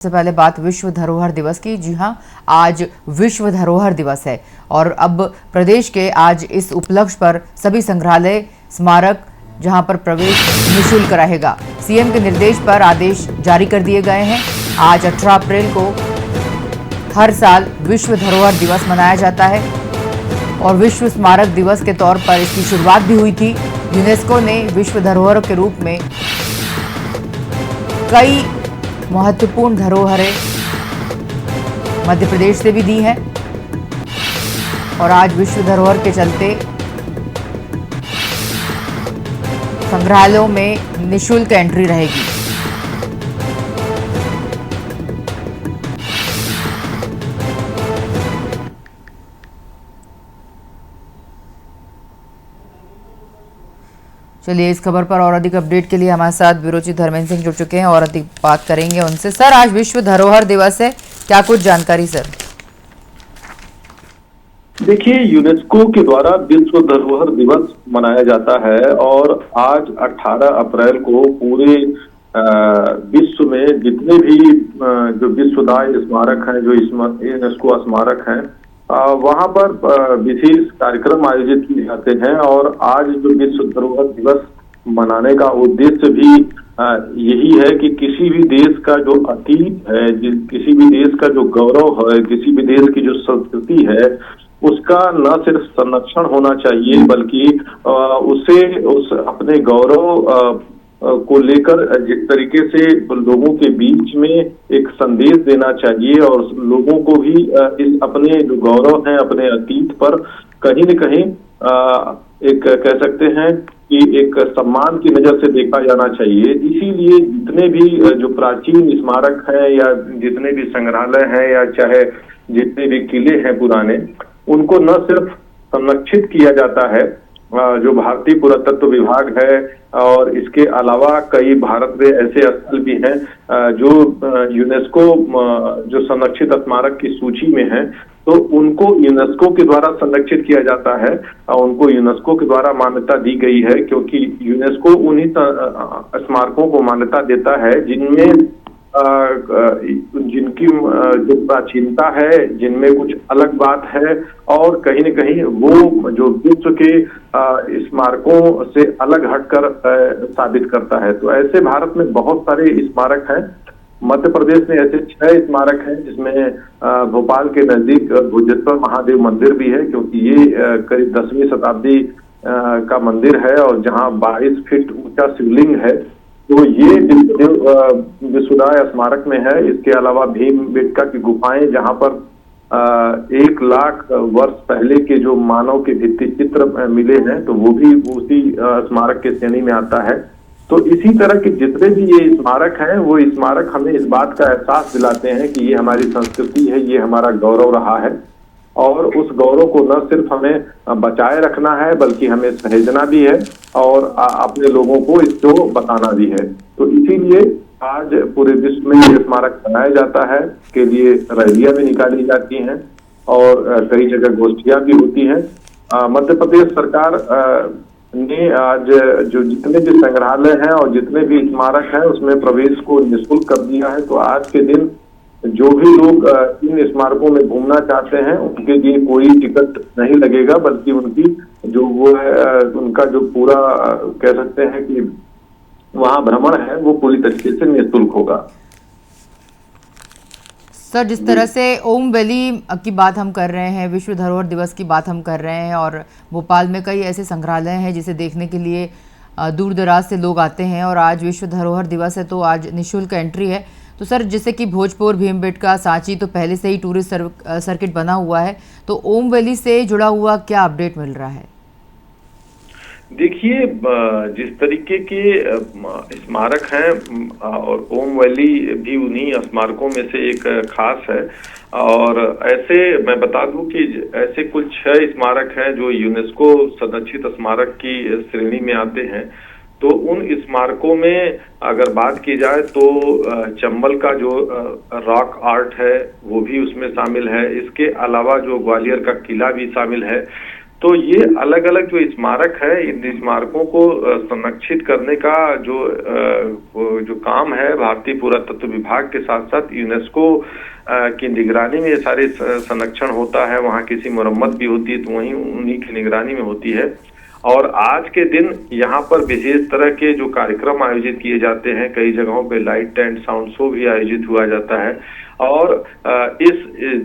सबसे पहले बात विश्व धरोहर दिवस की। जी हां, आज विश्व धरोहर दिवस है और अब प्रदेश के आज इस उपलक्ष्य पर सभी संग्रहालय स्मारक जहां पर प्रवेश निःशुल्क रहेगा। सीएम के निर्देश पर आदेश जारी कर दिए गए हैं। आज 18 अप्रैल को हर साल विश्व धरोहर दिवस मनाया जाता है और विश्व स्मारक दिवस के तौर पर इसकी शुरुआत भी हुई थी। यूनेस्को ने विश्व धरोहर के रूप में कई महत्वपूर्ण धरोहरें मध्य प्रदेश से भी दी हैं और आज विश्व धरोहर के चलते संग्रहालयों में निःशुल्क एंट्री रहेगी। चलिए, इस खबर पर और अधिक अपडेट के लिए हमारे साथ ब्यूरो चीफ धर्मेंद्र सिंह जुड़ चुके हैं और अधिक बात करेंगे उनसे। सर, आज विश्व धरोहर दिवस है, क्या कुछ जानकारी सर? देखिए, यूनेस्को के द्वारा विश्व धरोहर दिवस मनाया जाता है और आज 18 अप्रैल को पूरे विश्व में जितने भी जो विश्वदाय स्मारक हैं, जो यूनेस्को स्मारक हैं, वहां पर विशेष कार्यक्रम आयोजित किए जाते हैं। और आज जो विश्व धरोहर दिवस मनाने का उद्देश्य भी यही है कि किसी भी देश का जो अतीत है, किसी भी देश का जो गौरव है, किसी भी देश की जो संस्कृति है, उसका न सिर्फ संरक्षण होना चाहिए बल्कि उसे उस अपने गौरव को लेकर जिस तरीके से लोगों के बीच में एक संदेश देना चाहिए और लोगों को भी इस अपने जो गौरव है, अपने अतीत पर कहीं न कहीं एक कह सकते हैं कि एक सम्मान की नजर से देखा जाना चाहिए। इसीलिए जितने भी जो प्राचीन स्मारक हैं या जितने भी संग्रहालय हैं या चाहे जितने भी किले हैं पुराने, उनको न सिर्फ संरक्षित किया जाता है, जो भारतीय पुरातत्व विभाग है और इसके अलावा कई भारत में ऐसे स्थल भी हैं जो यूनेस्को जो संरक्षित स्मारक की सूची में है, तो उनको यूनेस्को के द्वारा संरक्षित किया जाता है और उनको यूनेस्को के द्वारा मान्यता दी गई है, क्योंकि यूनेस्को उन्हीं स्मारकों को मान्यता देता है जिनमें जिनकी जो प्राचीनता है, जिनमें कुछ अलग बात है और कहीं न कहीं वो जो विश्व के स्मारकों से अलग हटकर साबित करता है। तो ऐसे भारत में बहुत सारे स्मारक हैं। मध्य प्रदेश में ऐसे 6 स्मारक हैं, जिसमें भोपाल के नजदीक भुजेश्वर महादेव मंदिर भी है, क्योंकि ये करीब 10वीं शताब्दी का मंदिर है और जहां 22 फीट ऊंचा शिवलिंग है, तो ये विश्वदाय स्मारक में है। इसके अलावा भीमबेटका की गुफाएं, जहां पर 1 लाख वर्ष पहले के जो मानव के भित्ति चित्र मिले हैं, तो वो भी उसी स्मारक के श्रेणी में आता है। तो इसी तरह के जितने भी ये स्मारक हैं, वो स्मारक हमें इस बात का एहसास दिलाते हैं कि ये हमारी संस्कृति है, ये हमारा गौरव रहा है और उस गौरव को न सिर्फ हमें बचाए रखना है बल्कि हमें सहेजना भी है और अपने लोगों को इसको बताना भी है। तो इसीलिए आज पूरे विश्व में ये स्मारक बनाया जाता है, के लिए रैलियां भी निकाली जाती हैं और कई जगह गोष्ठियां भी होती हैं। मध्य प्रदेश सरकार ने आज जो जितने भी संग्रहालय हैं और जितने भी स्मारक हैं, उसमें प्रवेश को निःशुल्क कर दिया है। तो आज के दिन जो भी लोग इन स्मारकों में घूमना चाहते हैं, उनके लिए कोई टिकट नहीं लगेगा, बल्कि उनकी जो वो है, उनका जो पूरा कह सकते हैं कि वहां भ्रमण है, वो पूरी तरीके से निःशुल्क होगा। सर, जिस तरह से ओम वैली की बात हम कर रहे हैं, विश्व धरोहर दिवस की बात हम कर रहे हैं और भोपाल में कई ऐसे संग्रहालय हैं जिसे देखने के लिए दूर दराज से लोग आते हैं और आज विश्व धरोहर दिवस है तो आज निःशुल्क एंट्री है। तो सर, जैसे कि भोजपुर, भीमबेटका, सांची तो पहले से ही टूरिस्ट सर्किट बना हुआ है, तो ओम वैली से जुड़ा हुआ क्या अपडेट मिल रहा है? देखिए, जिस तरीके के स्मारक हैं और ओम वैली भी उन्हीं स्मारकों में से एक खास है। और ऐसे मैं बता दूं कि ऐसे कुल 6 स्मारक हैं जो यूनेस्को संरक्षित स्मारक की श्रेणी में आते हैं। तो उन स्मारकों में अगर बात की जाए तो चंबल का जो रॉक आर्ट है वो भी उसमें शामिल है। इसके अलावा जो ग्वालियर का किला भी शामिल है। तो ये अलग अलग जो स्मारक है, इन स्मारकों को संरक्षित करने का जो काम है भारतीय पुरातत्व विभाग के साथ साथ यूनेस्को की निगरानी में ये सारे संरक्षण होता है। वहाँ किसी मरम्मत भी होती है तो वहीं उन्हीं की निगरानी में होती है। और आज के दिन यहाँ पर विशेष तरह के जो कार्यक्रम आयोजित किए जाते हैं, कई जगहों पे लाइट एंड साउंड शो भी आयोजित हुआ जाता है। और इस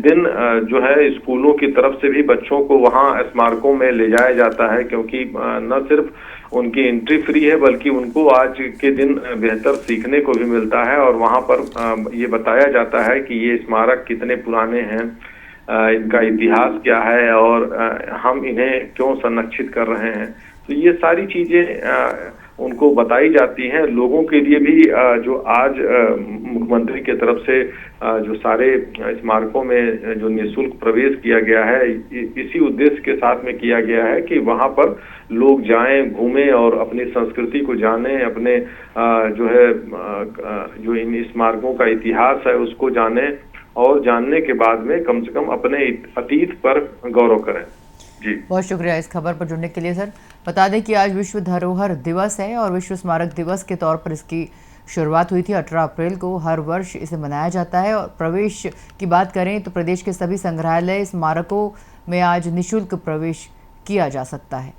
दिन जो है स्कूलों की तरफ से भी बच्चों को वहाँ स्मारकों में ले जाया जाता है, क्योंकि न सिर्फ उनकी एंट्री फ्री है बल्कि उनको आज के दिन बेहतर सीखने को भी मिलता है। और वहाँ पर ये बताया जाता है कि ये स्मारक कितने पुराने हैं, इनका इतिहास क्या है और हम इन्हें क्यों संरक्षित कर रहे हैं। तो ये सारी चीजें उनको बताई जाती हैं। लोगों के लिए भी जो आज मुख्यमंत्री के तरफ से जो सारे स्मारकों में जो निःशुल्क प्रवेश किया गया है, इसी उद्देश्य के साथ में किया गया है कि वहां पर लोग जाएं, घूमें और अपनी संस्कृति को जानें, अपने जो है जो इन स्मारकों का इतिहास है उसको जानें और जानने के बाद में कम से कम अपने अतीत पर गौरव करें। जी, बहुत शुक्रिया इस खबर पर जुड़ने के लिए सर। बता दें कि आज विश्व धरोहर दिवस है और विश्व स्मारक दिवस के तौर पर इसकी शुरुआत हुई थी 18 अप्रैल को। हर वर्ष इसे मनाया जाता है। और प्रवेश की बात करें तो प्रदेश के सभी संग्रहालय स्मारकों में आज निःशुल्क प्रवेश किया जा सकता है।